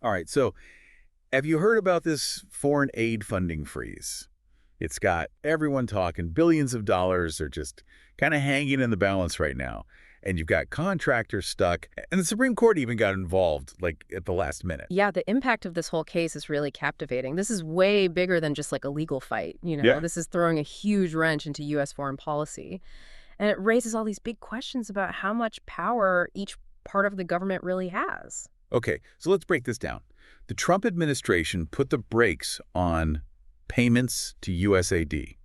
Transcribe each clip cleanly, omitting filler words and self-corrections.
All right, so have you heard about this foreign aid funding freeze? It's got everyone talking. Billions of dollars are just kind of hanging in the balance right now. And you've got contractors stuck. And the Supreme Court even got involved, like, at the last minute. Yeah, the impact of this whole case is really captivating. This is way bigger than just like a legal fight, you know? Yeah. This is throwing a huge wrench into U.S. foreign policy. And it raises all these big questions about how much power each part of the government really has. Okay, so let's break this down. The Trump administration put the brakes on payments to USAID.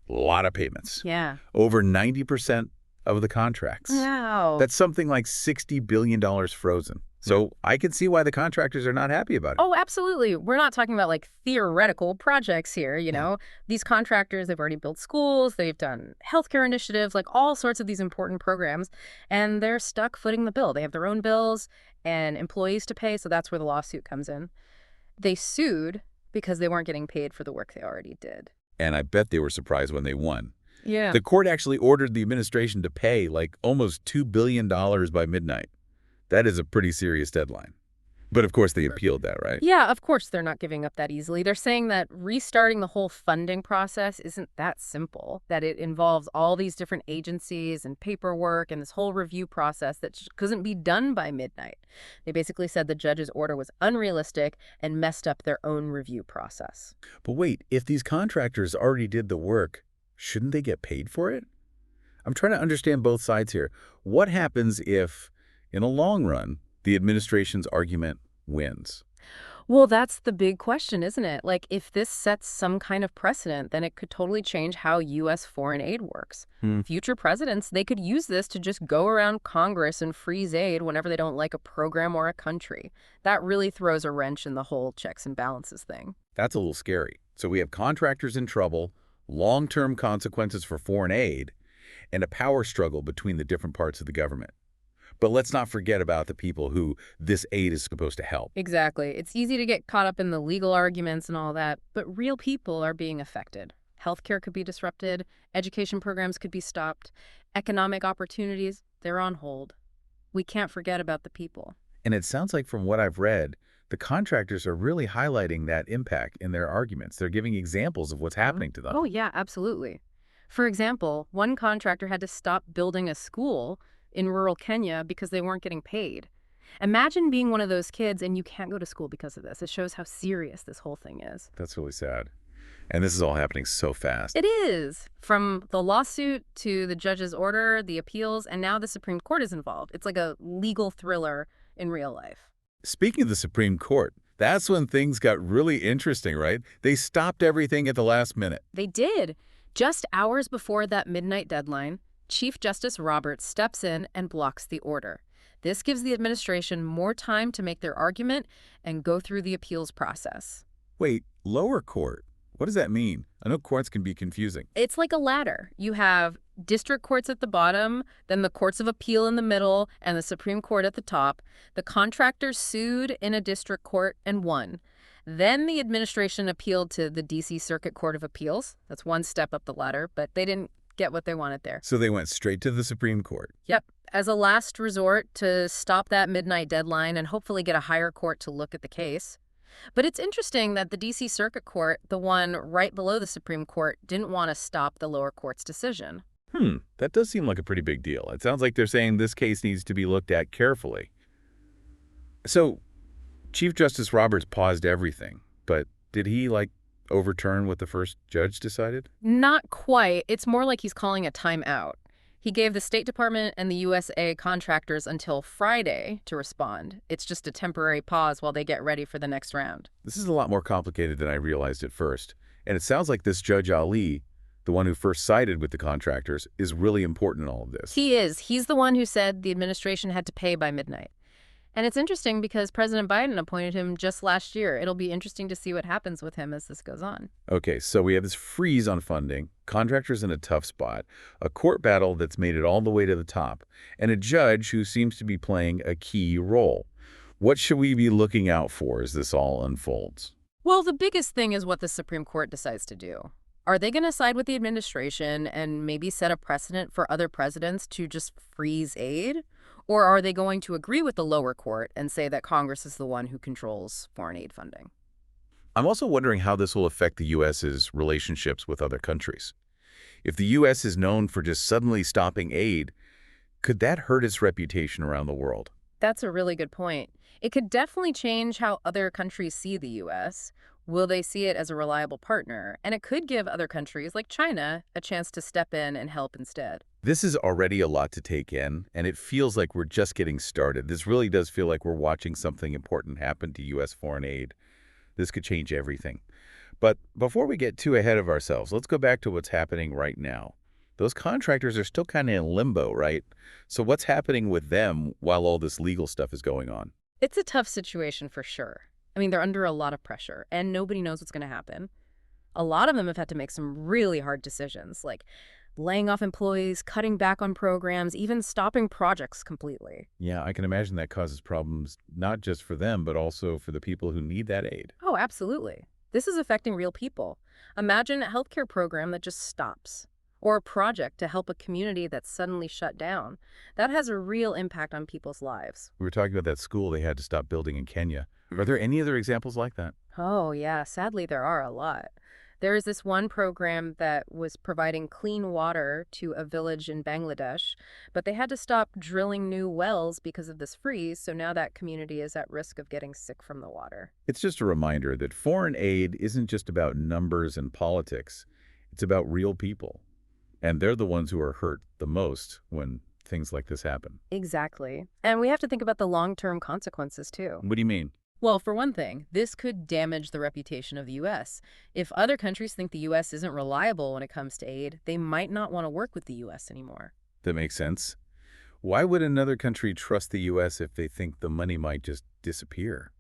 A lot of payments. Yeah. Over 90% of the contracts. Wow. That's something like $60 billion frozen. So I can see why the contractors are not happy about it. Oh, absolutely. We're not talking about like theoretical projects here, you know. These contractors, they've already built schools, they've done healthcare initiatives, like all sorts of these important programs, and they're stuck footing the bill. They have their own bills and employees to pay, so that's where the lawsuit comes in. They sued because they weren't getting paid for the work they already did. And I bet they were surprised when they won. Yeah. The court actually ordered the administration to pay like almost $2 billion by midnight. That is a pretty serious deadline. But of course they appealed that, right? Yeah, of course they're not giving up that easily. They're saying that restarting the whole funding process isn't that simple, that it involves all these different agencies and paperwork and this whole review process that couldn't be done by midnight. They basically said the judge's order was unrealistic and messed up their own review process. But wait, if these contractors already did the work, shouldn't they get paid for it? I'm trying to understand both sides here. What happens if, in the long run, the administration's argument wins? Well, that's the big question, isn't it? Like, if this sets some kind of precedent, then it could totally change how U.S. foreign aid works. Future presidents, they could use this to just go around Congress and freeze aid whenever they don't like a program or a country. That really throws a wrench in the whole checks and balances thing. That's a little scary. So we have contractors in trouble, long-term consequences for foreign aid, and a power struggle between the different parts of the government. But let's not forget about the people who this aid is supposed to help. Exactly. It's easy to get caught up in the legal arguments and all that, but real people are being affected. Healthcare could be disrupted, education programs could be stopped, economic opportunities, they're on hold. We can't forget about the people. And it sounds like from what I've read, the contractors are really highlighting that impact in their arguments. They're giving examples of what's happening to them. Oh, yeah, absolutely. For example, one contractor had to stop building a school in rural Kenya because they weren't getting paid. Imagine being one of those kids and you can't go to school because of this. It shows how serious this whole thing is. That's really sad. And this is all happening so fast. It is. From the lawsuit to the judge's order, the appeals, and now the Supreme Court is involved. It's like a legal thriller in real life. Speaking of the Supreme Court, that's when things got really interesting, right? They stopped everything at the last minute. They did. Just hours before that midnight deadline, Chief Justice Roberts steps in and blocks the order. This gives the administration more time to make their argument and go through the appeals process. Wait, lower court? What does that mean? I know courts can be confusing. It's like a ladder. You have district courts at the bottom, then the courts of appeal in the middle, and the Supreme Court at the top. The contractors sued in a district court and won. Then the administration appealed to the D.C. Circuit Court of Appeals. That's one step up the ladder, but they didn't get what they wanted there. So they went straight to the Supreme Court. Yep. As a last resort to stop that midnight deadline and hopefully get a higher court to look at the case. But it's interesting that the D.C. Circuit Court, the one right below the Supreme Court, didn't want to stop the lower court's decision. That does seem like a pretty big deal. It sounds like they're saying this case needs to be looked at carefully. So Chief Justice Roberts paused everything, but did he, overturn what the first judge decided? Not quite. It's more like he's calling a timeout. He gave the State Department and the USA contractors until Friday to respond. It's just a temporary pause while they get ready for the next round. This is a lot more complicated than I realized at first. And it sounds like this Judge Ali, the one who first sided with the contractors, is really important in all of this. He is. He's the one who said the administration had to pay by midnight. And it's interesting because President Biden appointed him just last year. It'll be interesting to see what happens with him as this goes on. Okay, so we have this freeze on funding, contractors in a tough spot, a court battle that's made it all the way to the top, and a judge who seems to be playing a key role. What should we be looking out for as this all unfolds? Well, the biggest thing is what the Supreme Court decides to do. Are they going to side with the administration and maybe set a precedent for other presidents to just freeze aid? Or are they going to agree with the lower court and say that Congress is the one who controls foreign aid funding? I'm also wondering how this will affect the U.S.'s relationships with other countries. If the U.S. is known for just suddenly stopping aid, could that hurt its reputation around the world? That's a really good point. It could definitely change how other countries see the U.S. Will they see it as a reliable partner? And it could give other countries, like China, a chance to step in and help instead. This is already a lot to take in, and it feels like we're just getting started. This really does feel like we're watching something important happen to U.S. foreign aid. This could change everything. But before we get too ahead of ourselves, let's go back to what's happening right now. Those contractors are still kind of in limbo, right? So what's happening with them while all this legal stuff is going on? It's a tough situation for sure. I mean, they're under a lot of pressure, and nobody knows what's going to happen. A lot of them have had to make some really hard decisions, like laying off employees, cutting back on programs, even stopping projects completely. Yeah, I can imagine that causes problems not just for them, but also for the people who need that aid. Oh, absolutely. This is affecting real people. Imagine a healthcare program that just stops, or a project to help a community that's suddenly shut down. That has a real impact on people's lives. We were talking about that school they had to stop building in Kenya. Are there any other examples like that? Oh, yeah, sadly, there are a lot. There is this one program that was providing clean water to a village in Bangladesh, but they had to stop drilling new wells because of this freeze, so now that community is at risk of getting sick from the water. It's just a reminder that foreign aid isn't just about numbers and politics. It's about real people. And they're the ones who are hurt the most when things like this happen. Exactly. And we have to think about the long-term consequences, too. What do you mean? Well, for one thing, this could damage the reputation of the U.S. If other countries think the U.S. isn't reliable when it comes to aid, they might not want to work with the U.S. anymore. That makes sense. Why would another country trust the U.S. if they think the money might just disappear?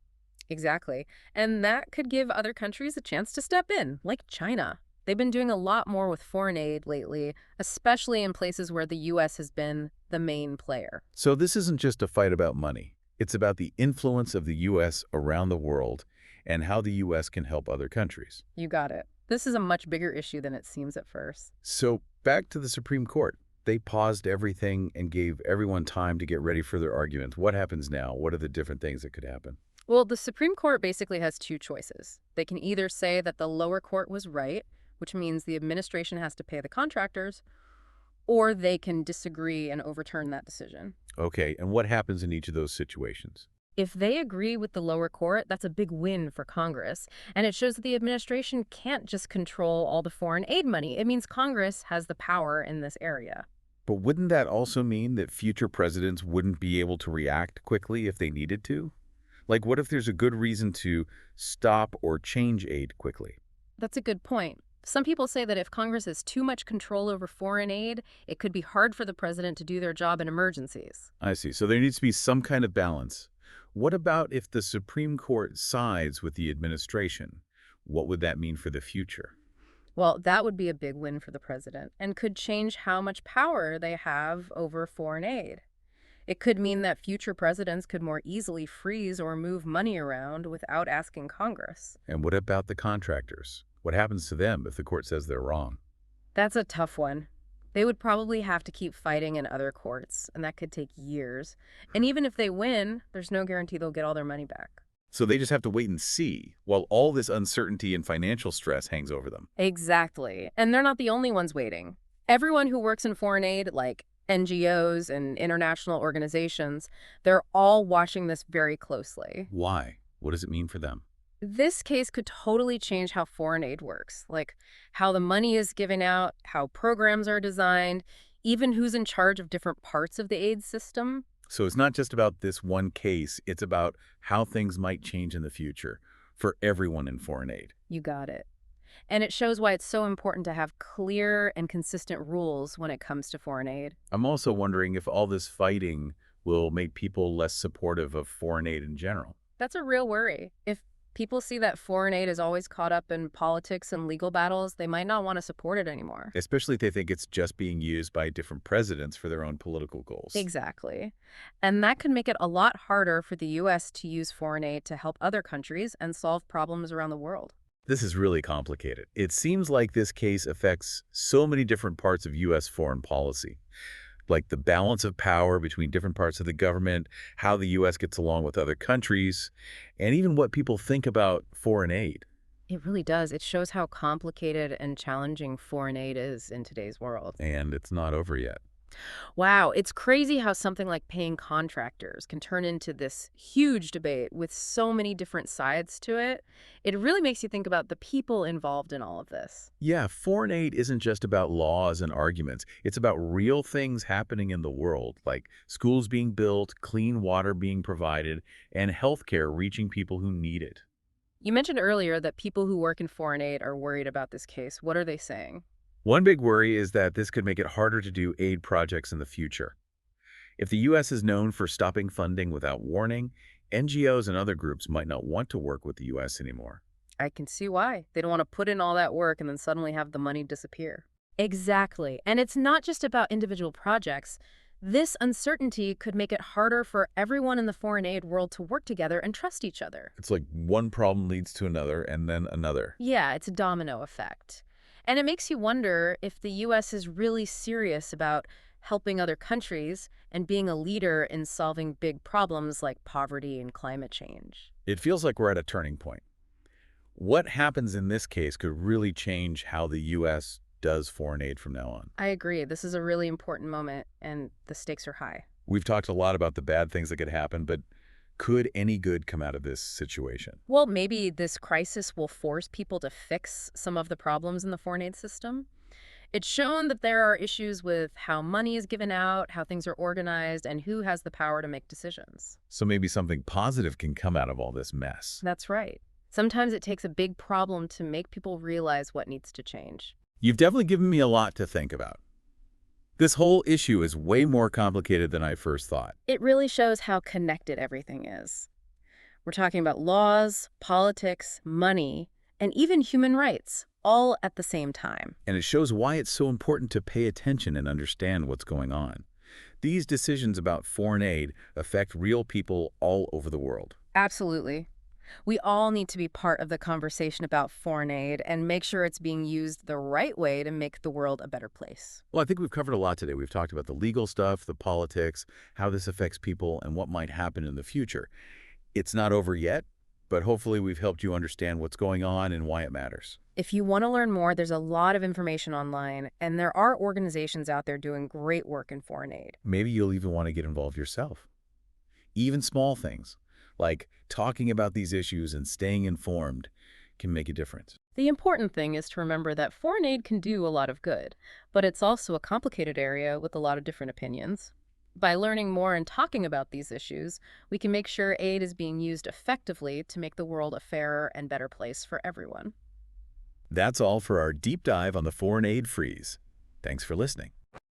Exactly. And that could give other countries a chance to step in, like China. They've been doing a lot more with foreign aid lately, especially in places where the U.S. has been the main player. So this isn't just a fight about money. It's about the influence of the U.S. around the world and how the U.S. can help other countries. You got it. This is a much bigger issue than it seems at first. So back to the Supreme Court. They paused everything and gave everyone time to get ready for their arguments. What happens now? What are the different things that could happen? Well, the Supreme Court basically has two choices. They can either say that the lower court was right, which means the administration has to pay the contractors, or they can disagree and overturn that decision. Okay, and what happens in each of those situations? If they agree with the lower court, that's a big win for Congress. And it shows that the administration can't just control all the foreign aid money. It means Congress has the power in this area. But wouldn't that also mean that future presidents wouldn't be able to react quickly if they needed to? Like, what if there's a good reason to stop or change aid quickly? That's a good point. Some people say that if Congress has too much control over foreign aid, it could be hard for the president to do their job in emergencies. I see. So there needs to be some kind of balance. What about if the Supreme Court sides with the administration? What would that mean for the future? Well, that would be a big win for the president and could change how much power they have over foreign aid. It could mean that future presidents could more easily freeze or move money around without asking Congress. And what about the contractors? What happens to them if the court says they're wrong? That's a tough one. They would probably have to keep fighting in other courts, and that could take years. And even if they win, there's no guarantee they'll get all their money back. So they just have to wait and see while all this uncertainty and financial stress hangs over them. Exactly. And they're not the only ones waiting. Everyone who works in foreign aid, like NGOs and international organizations, they're all watching this very closely. Why? What does it mean for them? This case could totally change how foreign aid works, like how the money is given out, how programs are designed, even who's in charge of different parts of the aid system. So it's not just about this one case, it's about how things might change in the future for everyone in foreign aid. You got it. And it shows why it's so important to have clear and consistent rules when it comes to foreign aid. I'm also wondering if all this fighting will make people less supportive of foreign aid in general. That's a real worry. If people see that foreign aid is always caught up in politics and legal battles, they might not want to support it anymore. Especially if they think it's just being used by different presidents for their own political goals. Exactly. And that could make it a lot harder for the U.S. to use foreign aid to help other countries and solve problems around the world. This is really complicated. It seems like this case affects so many different parts of U.S. foreign policy. like the balance of power between different parts of the government, how the U.S. gets along with other countries, and even what people think about foreign aid. It really does. It shows how complicated and challenging foreign aid is in today's world. And it's not over yet. Wow, it's crazy how something like paying contractors can turn into this huge debate with so many different sides to it. It really makes you think about the people involved in all of this. Yeah, foreign aid isn't just about laws and arguments. It's about real things happening in the world, like schools being built, clean water being provided, and healthcare reaching people who need it. You mentioned earlier that people who work in foreign aid are worried about this case. What are they saying? One big worry is that this could make it harder to do aid projects in the future. If the U.S. is known for stopping funding without warning, NGOs and other groups might not want to work with the U.S. anymore. I can see why. They don't want to put in all that work and then suddenly have the money disappear. Exactly. And it's not just about individual projects. This uncertainty could make it harder for everyone in the foreign aid world to work together and trust each other. It's like one problem leads to another and then another. Yeah, it's a domino effect. And it makes you wonder if the U.S. is really serious about helping other countries and being a leader in solving big problems like poverty and climate change. It feels like we're at a turning point. What happens in this case could really change how the U.S. does foreign aid from now on. I agree. This is a really important moment, and the stakes are high. We've talked a lot about the bad things that could happen, but could any good come out of this situation? Well, maybe this crisis will force people to fix some of the problems in the foreign aid system. It's shown that there are issues with how money is given out, how things are organized, and who has the power to make decisions. So maybe something positive can come out of all this mess. That's right. Sometimes it takes a big problem to make people realize what needs to change. You've definitely given me a lot to think about. This whole issue is way more complicated than I first thought. It really shows how connected everything is. We're talking about laws, politics, money, and even human rights, all at the same time. And it shows why it's so important to pay attention and understand what's going on. These decisions about foreign aid affect real people all over the world. Absolutely. We all need to be part of the conversation about foreign aid and make sure it's being used the right way to make the world a better place. Well, I think we've covered a lot today. We've talked about the legal stuff, the politics, how this affects people, and what might happen in the future. It's not over yet, but hopefully we've helped you understand what's going on and why it matters. If you want to learn more, there's a lot of information online, and there are organizations out there doing great work in foreign aid. Maybe you'll even want to get involved yourself. Even small things, like talking about these issues and staying informed, can make a difference. The important thing is to remember that foreign aid can do a lot of good, but it's also a complicated area with a lot of different opinions. By learning more and talking about these issues, we can make sure aid is being used effectively to make the world a fairer and better place for everyone. That's all for our deep dive on the foreign aid freeze. Thanks for listening.